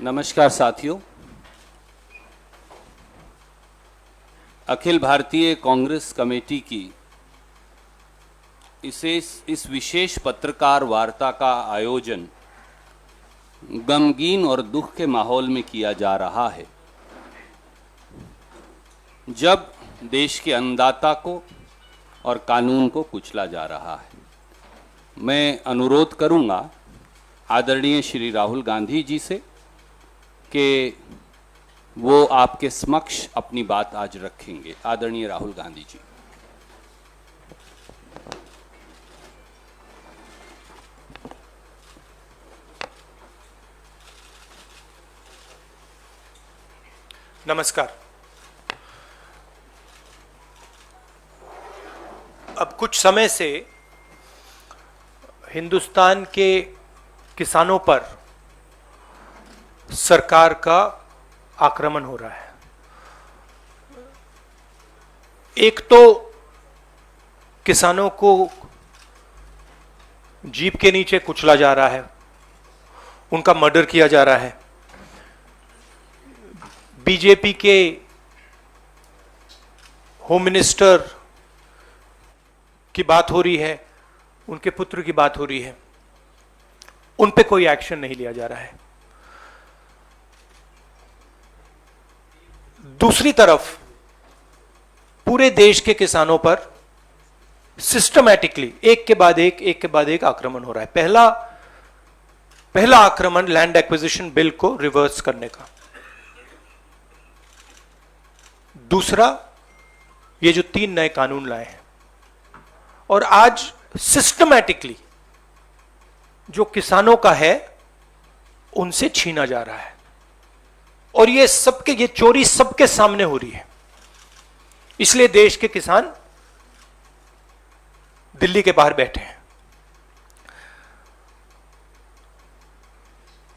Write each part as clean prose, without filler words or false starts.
नमस्कार साथियों। अखिल भारतीय कांग्रेस कमेटी की इस विशेष पत्रकार वार्ता का आयोजन गमगीन और दुख के माहौल में किया जा रहा है, जब देश के अन्नदाता को और कानून को कुचला जा रहा है। मैं अनुरोध करूंगा आदरणीय श्री राहुल गांधी जी से कि वो आपके समक्ष अपनी बात आज रखेंगे। आदरणीय राहुल गांधी जी। नमस्कार। अब कुछ समय से हिंदुस्तान के किसानों पर सरकार का आक्रमण हो रहा है। एक तो किसानों को जीप के नीचे कुचला जा रहा है, उनका मर्डर किया जा रहा है। बीजेपी के होम मिनिस्टर की बात हो रही है, उनके पुत्र की बात हो रही है, उन पे कोई एक्शन नहीं लिया जा रहा है। दूसरी तरफ पूरे देश के किसानों पर सिस्टमैटिकली एक के बाद एक आक्रमण हो रहा है। पहला आक्रमण लैंड एक्विजिशन बिल को रिवर्स करने का, दूसरा ये जो 3 नए कानून लाए हैं, और आज सिस्टमैटिकली जो किसानों का है उनसे छीना जा रहा है। और ये चोरी सबके सामने हो रही है। इसलिए देश के किसान दिल्ली के बाहर बैठे हैं।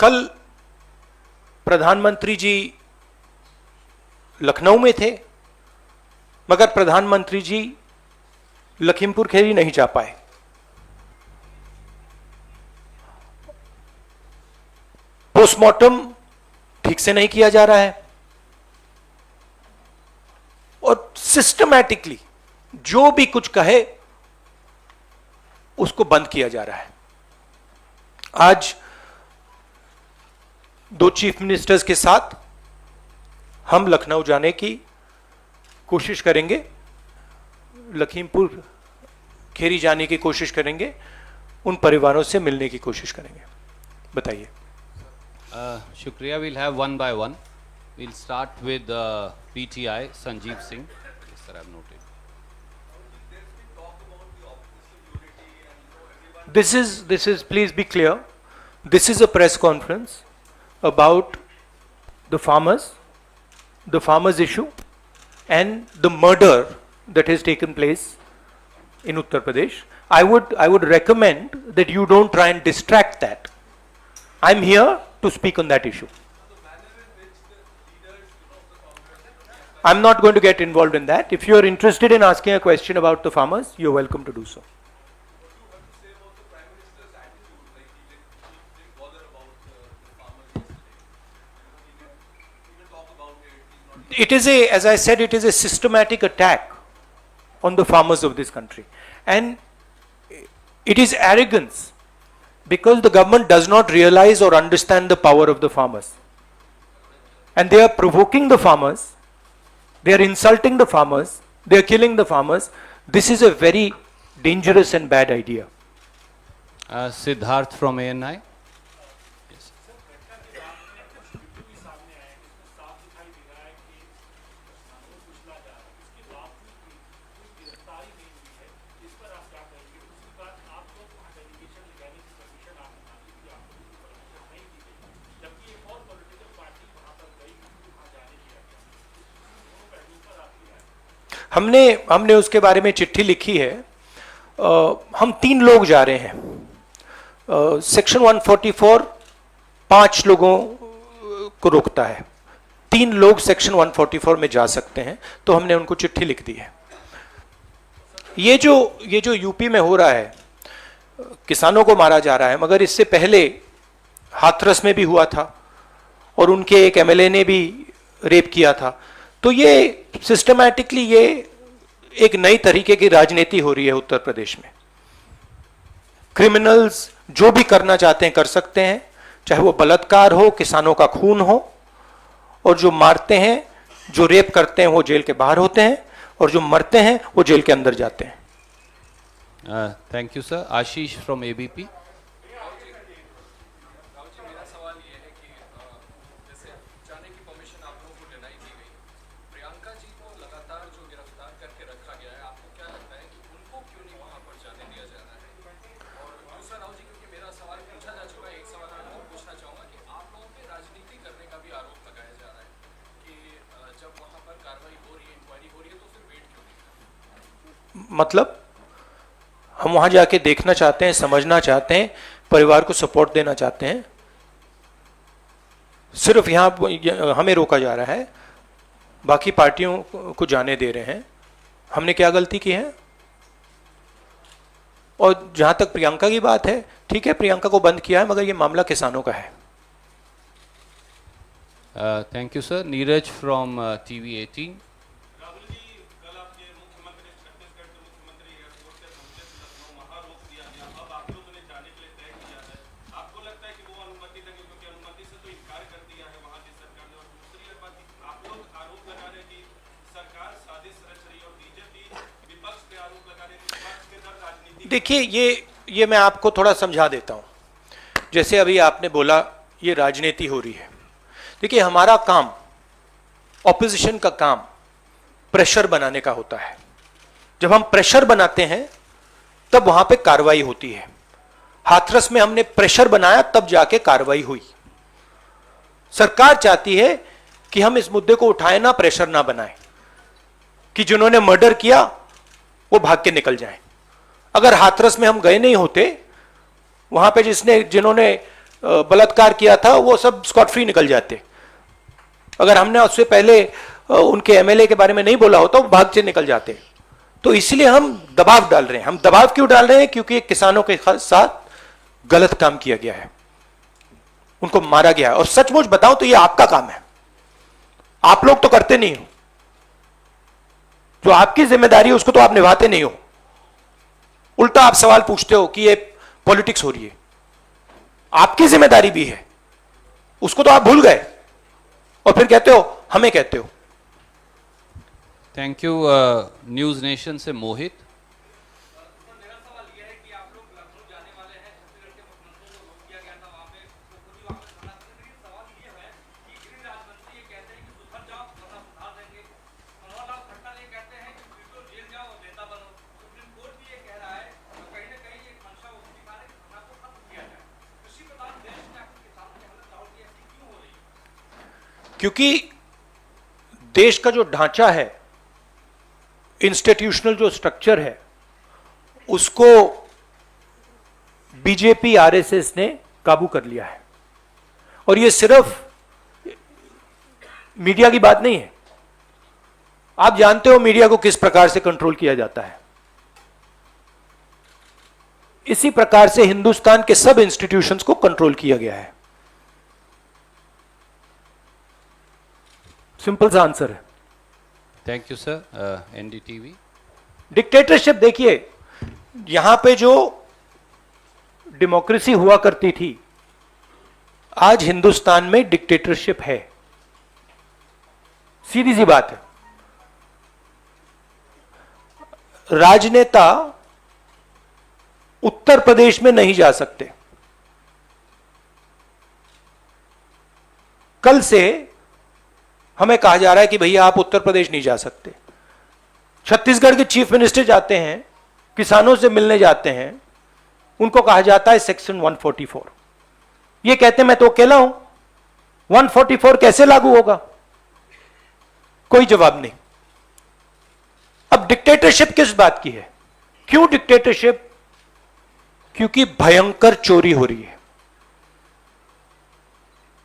कल प्रधानमंत्री जी लखनऊ में थे, मगर प्रधानमंत्री जी लखीमपुर खीरी नहीं जा पाए। पोस्टमार्टम ठीक से नहीं किया जा रहा है और सिस्टमैटिकली जो भी कुछ कहे उसको बंद किया जा रहा है। आज 2 चीफ मिनिस्टर्स के साथ हम लखनऊ जाने की कोशिश करेंगे, लखीमपुर खीरी जाने की कोशिश करेंगे, उन परिवारों से मिलने की कोशिश करेंगे। बताइए। शुक्रिया। We'll have one by one. We'll start with PTI Sanjeev Singh. Yes, sir, I've noted. This is please be clear. This is a press conference about the farmers issue and the murder that has taken place in Uttar Pradesh. I would recommend that you don't try and distract that. I'm here to speak on that issue. I'm not going to get involved in that. If you're interested in asking a question about the farmers, you're welcome to do so. It is as I said, it is a systematic attack on the farmers of this country. And it is arrogance, because the government does not realize or understand the power of the farmers. And they are provoking the farmers, they are insulting the farmers, they are killing the farmers. This is a very dangerous and bad idea. Siddharth from ANI. हमने उसके बारे में चिट्ठी लिखी है। हम 3 लोग जा रहे हैं। सेक्शन 144 5 लोगों को रोकता है, 3 लोग सेक्शन 144 में जा सकते हैं, तो हमने उनको चिट्ठी लिख दी है। ये जो यूपी में हो रहा है, किसानों को मारा जा रहा है, मगर इससे पहले हाथरस में भी हुआ था और उनके एक एमएलए ने भी रेप किया था। तो ये सिस्टमैटिकली ये एक नई तरीके की राजनीति हो रही है उत्तर प्रदेश में। क्रिमिनल्स जो भी करना चाहते हैं कर सकते हैं, चाहे वो बलात्कार हो, किसानों का खून हो, और जो मारते हैं, जो रेप करते हैं वो जेल के बाहर होते हैं, और जो मरते हैं वो जेल के अंदर जाते हैं। Thank you sir. Ashish from ABP. मतलब हम वहां जाके देखना चाहते हैं, समझना चाहते हैं, परिवार को सपोर्ट देना चाहते हैं। सिर्फ यहां हमें रोका जा रहा है, बाकी पार्टियों को जाने दे रहे हैं। हमने क्या गलती की है? और जहां तक प्रियंका की बात है, ठीक है, प्रियंका को बंद किया है, मगर ये मामला किसानों का है। Thank you sir. Neeraj from TV 18। देखिए, ये मैं आपको थोड़ा समझा देता हूं। जैसे अभी आपने बोला ये राजनीति हो रही है। देखिए, हमारा काम, ऑपोजिशन का काम प्रेशर बनाने का होता है। जब हम प्रेशर बनाते हैं तब वहां पे कार्रवाई होती है। हाथरस में हमने प्रेशर बनाया, तब जाके कार्रवाई हुई। सरकार चाहती है कि हम इस मुद्दे को उठाएं ना, प्रेशर ना बनाएं, कि जिन्होंने मर्डर किया वो भाग के निकल जाएं। अगर हाथरस में हम गए नहीं होते, वहां पे जिन्होंने बलात्कार किया था वो सब स्कॉट फ्री निकल जाते। अगर हमने उससे पहले उनके एमएलए के बारे में नहीं बोला होता, वो भाग से निकल जाते। तो इसलिए हम दबाव डाल रहे हैं। हम दबाव क्यों डाल रहे हैं? क्योंकि किसानों के साथ गलत काम किया गया है, उनको मारा गया है। और सचमुच बताऊं तो ये आपका काम है, आप लोग तो करते नहीं हो। जो आपकी जिम्मेदारी है उसको तो आप निभाते नहीं हो। उल्टा आप सवाल पूछते हो कि ये पॉलिटिक्स हो रही है। आपकी जिम्मेदारी भी है, उसको तो आप भूल गए, और फिर कहते हो हमें कहते हो। Thank you. न्यूज नेशन से मोहित। क्योंकि देश का जो ढांचा है, इंस्टीट्यूशनल जो स्ट्रक्चर है, उसको बीजेपी आरएसएस ने काबू कर लिया है। और ये सिर्फ मीडिया की बात नहीं है। आप जानते हो मीडिया को किस प्रकार से कंट्रोल किया जाता है। इसी प्रकार से हिंदुस्तान के सब इंस्टीट्यूशंस को कंट्रोल किया गया है। सिंपल सा आंसर है। Thank you sir. NDTV. Dictatorship, देखिए यहां पे जो डेमोक्रेसी हुआ करती थी, आज हिंदुस्तान में डिक्टेटरशिप है। सीधी सी बात है। राजनेता उत्तर प्रदेश में नहीं जा सकते। कल से हमें कहा जा रहा है कि भैया आप उत्तर प्रदेश नहीं जा सकते। छत्तीसगढ़ के चीफ मिनिस्टर जाते हैं, किसानों से मिलने जाते हैं, उनको कहा जाता है सेक्शन 144। ये कहते हैं मैं तो अकेला हूं, 144 कैसे लागू होगा? कोई जवाब नहीं। अब डिक्टेटरशिप किस बात की है? क्यों डिक्टेटरशिप? क्योंकि भयंकर चोरी हो रही है।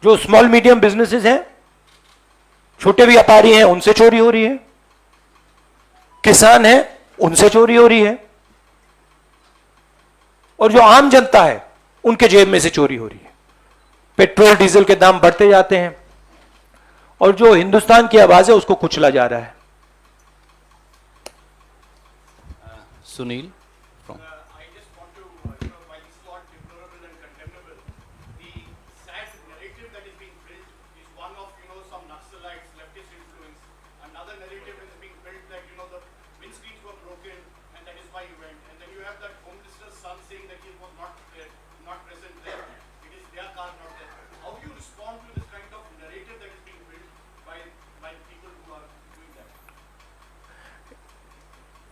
जो स्मॉल मीडियम बिजनेसेस हैं, छोटे व्यापारी हैं, उनसे चोरी हो रही है। किसान हैं, उनसे चोरी हो रही है। और जो आम जनता है, उनके जेब में से चोरी हो रही है। पेट्रोल डीजल के दाम बढ़ते जाते हैं और जो हिंदुस्तान की आवाज है उसको कुचला जा रहा है। Sunil from I just want to, while it's not deplorable and condemnable, the sad narrative that is being built is one of, some Naxalites, leftist influence. Another narrative is being built that, the windscreens were broken and that is why you went. And then you have that Home Minister's son saying that he was not present there. It is their car, not there. How do you respond to this kind of narrative that is being built by people who are doing that?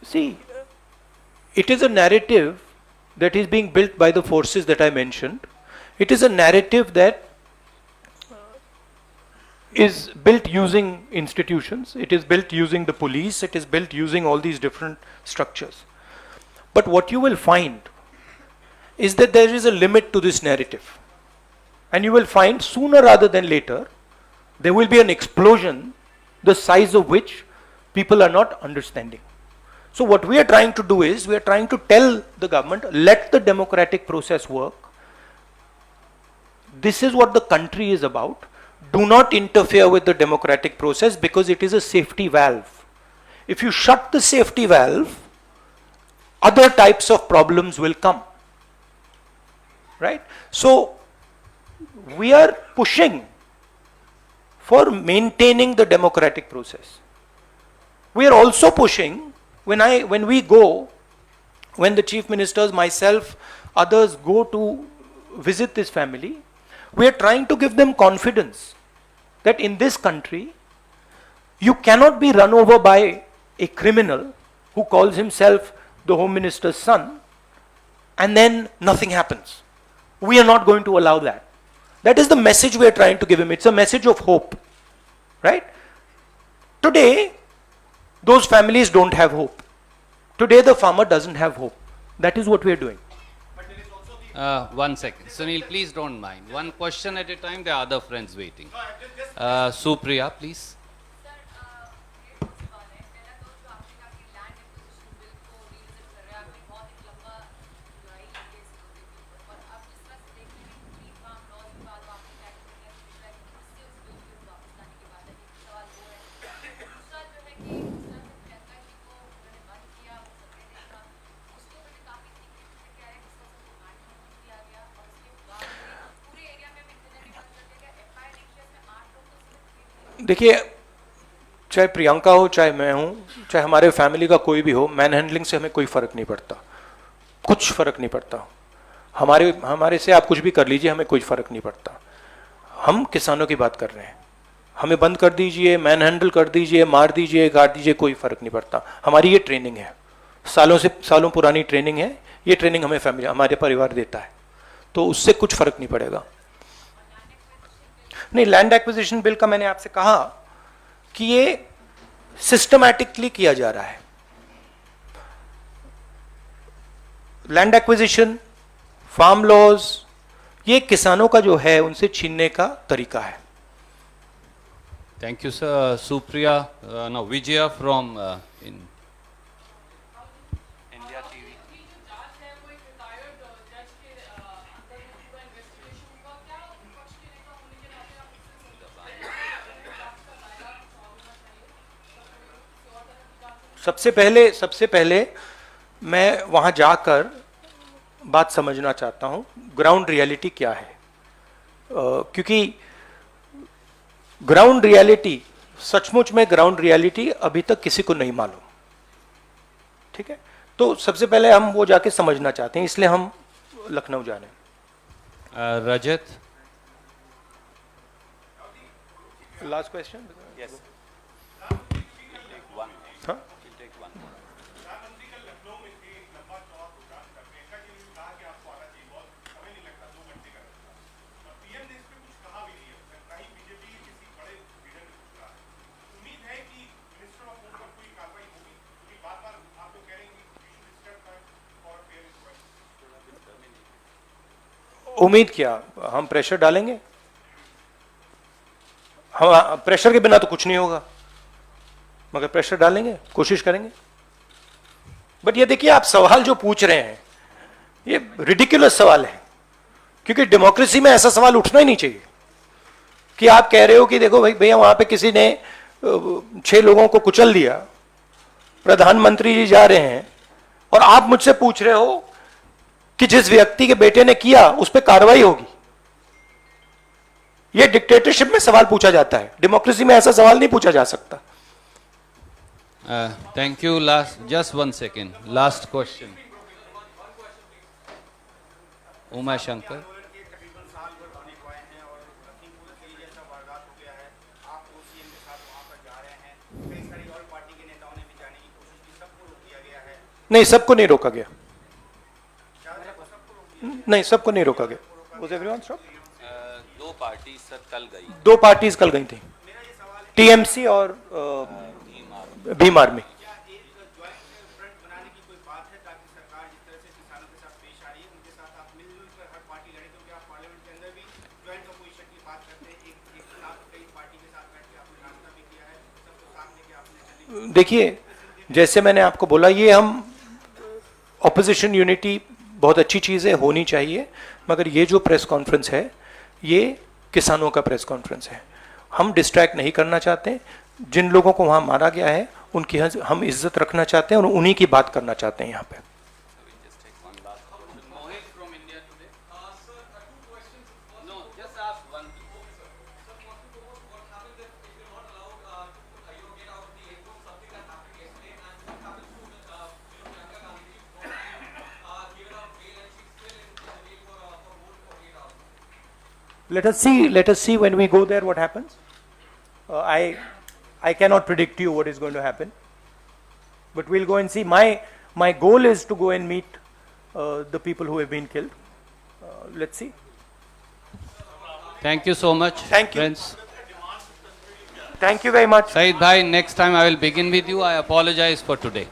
See, it is a narrative that is being built by the forces that I mentioned. It is a narrative that is built using institutions, it is built using the police, it is built using all these different structures. But what you will find is that there is a limit to this narrative. And you will find sooner rather than later, there will be an explosion, the size of which people are not understanding. So what we are trying to do is, we are trying to tell the government, let the democratic process work. This is what the country is about. Do not interfere with the democratic process because it is a safety valve. If you shut the safety valve, other types of problems will come. Right? So we are pushing for maintaining the democratic process. We are also pushing, when the chief ministers, myself, others go to visit this family, we are trying to give them confidence that in this country, you cannot be run over by a criminal who calls himself the Home Minister's son, and then nothing happens. We are not going to allow that. That is the message we are trying to give him. It's a message of hope. Right? Today, those families don't have hope. Today the farmer doesn't have hope. That is what we are doing. But there is also the 1 second. Sunil, please don't mind. One question at a time. There are other friends waiting. no, I'm just Supriya, please. Sir ये कौन सी बात है? पहला तो जो आपने कहा कि लैंड एक्विजिशन बिल को रिविजिट कर रहे हैं, आपने बहुत एक लंबा लड़ाई लड़ी है इस मुद्दे के ऊपर, और अब जिस तरह से देख रहे हैं कि प्री फार्म लॉज के बाद आपने क्या किया है, दूसरा है कि किससे उस बिल को वापस लाने की बात है, एक सवाल वो है। दूसरा जो है कि जिस तरह से प्रियंका जी को उन्होंने बंद किया, वो सत्य देखा, उसको मैंने काफी तीखे से कह रहे हैं कि उसका सबको मैक्सिमम किया गया, और उसके बाद पूरे एरिया में इंटरनेट बंद कर दिया गया। एफआईआर लिखी है, इसमें 8 लोग तो सिर्फ देखिए, चाहे प्रियंका हो, चाहे मैं हूं, चाहे हमारे फैमिली का कोई भी हो, मैन हैंडलिंग से हमें कोई फर्क नहीं पड़ता, कुछ फर्क नहीं पड़ता। हमारे से आप कुछ भी कर लीजिए, हमें कोई फर्क नहीं पड़ता। हम किसानों की बात कर रहे हैं। हमें बंद कर दीजिए, मैन हैंडल कर दीजिए, मार दीजिए, काट दीजिए, कोई फर्क नहीं पड़ता। हमारी ये ट्रेनिंग है, सालों पुरानी ट्रेनिंग है। ये ट्रेनिंग हमें फैमिली, हमारे परिवार देता है, तो उससे कुछ फर्क नहीं पड़ेगा। नहीं, लैंड एक्विजिशन बिल का मैंने आपसे कहा कि ये सिस्टमैटिकली किया जा रहा है। लैंड एक्विजिशन, फार्म लॉज, ये किसानों का जो है उनसे छीनने का तरीका है। Thank you, sir. Supriya, no, Vijaya from in India TV. सबसे पहले मैं वहां जाकर बात समझना चाहता हूं, ग्राउंड रियलिटी क्या है। क्योंकि ग्राउंड रियलिटी, सचमुच में ग्राउंड रियलिटी अभी तक किसी को नहीं मालूम। ठीक है, तो सबसे पहले हम वो जाके समझना चाहते हैं, इसलिए हम लखनऊ जा रहे हैं। Rajat. Last question. Yes. हाँ, प्रधानमंत्री का लखनऊ में थे, एक लंबा चौड़ा प्रोग्राम था। प्रियंका जी ने कहा कि आपको आना चाहिए, बहुत समय नहीं लगता, 2 घंटे का रास्ता। और पीएम ने इस पे कुछ कहा भी नहीं है, ना ही बीजेपी किसी बड़े लीडर ने कुछ कहा। उम्मीद है कि मिनिस्टर ऑफ होम पर कोई कार्रवाई होगी, क्योंकि बार-बार आप लोग कह रहे हैं कि we should step back for fair equal. उम्मीद क्या, हम प्रेशर डालेंगे। हम प्रेशर के बिना तो कुछ नहीं होगा, मगर प्रेशर डालेंगे, कोशिश करेंगे। बट ये देखिए, आप सवाल जो पूछ रहे हैं ये रिडिकुलस सवाल है। क्योंकि डेमोक्रेसी में ऐसा सवाल उठना ही नहीं चाहिए कि आप कह रहे हो कि देखो भाई भैया वहां पे किसी ने 6 लोगों को कुचल दिया, प्रधानमंत्री जी जा रहे हैं और आप मुझसे पूछ रहे हो कि जिस व्यक्ति के बेटे ने किया उस पर कार्रवाई होगी। यह डिक्टेटरशिप में सवाल पूछा जाता है, डेमोक्रेसी में ऐसा सवाल नहीं पूछा जा सकता। Thank you. Last, just 1 second, last question. Uma Shankar. आंदोलन के तकरीबन साल भर होने को आए हैं और लखीमपुर खीरी जैसा वारदात हो गया है, आप OCM के साथ वहां पर जा रहे हैं, कई सारी और पार्टी के नेताओं ने भी जाने की कोशिश की, सबको रोक दिया गया है। नहीं, सबको नहीं रोका गया। सबको रोक दिया नहीं, सबको नहीं रोका गया। Was everyone stopped? 2 party sir कल गई। 2 पार्टीज कल गई थी, TMC और भीम आर्मी। क्या एक ज्वाइंट फ्रंट बनाने की कोई बात है ताकि सरकार जिस तरह से किसानों के साथ पेश आ रही है उनके साथ आप मिलजुल कर हर पार्टी लड़े, क्योंकि आप पार्लियामेंट के अंदर भी ज्वाइंट अपोजिशन की बात करते हैं, एक साथ कई पार्टी के साथ बैठ के आपने नाश्ता भी किया है, सबको साथ लेके आपने चली। देखिए, जैसे मैंने आपको बोला, ये हम ऑपोजिशन यूनिटी बहुत अच्छी चीज़ है, होनी चाहिए, मगर ये जो प्रेस कॉन्फ्रेंस है ये किसानों का प्रेस कॉन्फ्रेंस है। हम डिस्ट्रैक्ट नहीं करना चाहते। जिन लोगों को वहाँ मारा गया है उनकी हम इज्जत रखना चाहते हैं और उन्हीं की बात करना चाहते हैं यहाँ पे। Let us see when we go there what happens. I cannot predict you what is going to happen, but we'll go and see. My goal is to go and meet the people who have been killed. Let's see. Thank you so much. Thank you. Friends. Thank you very much. Saeed bhai, next time I will begin with you. I apologize for today.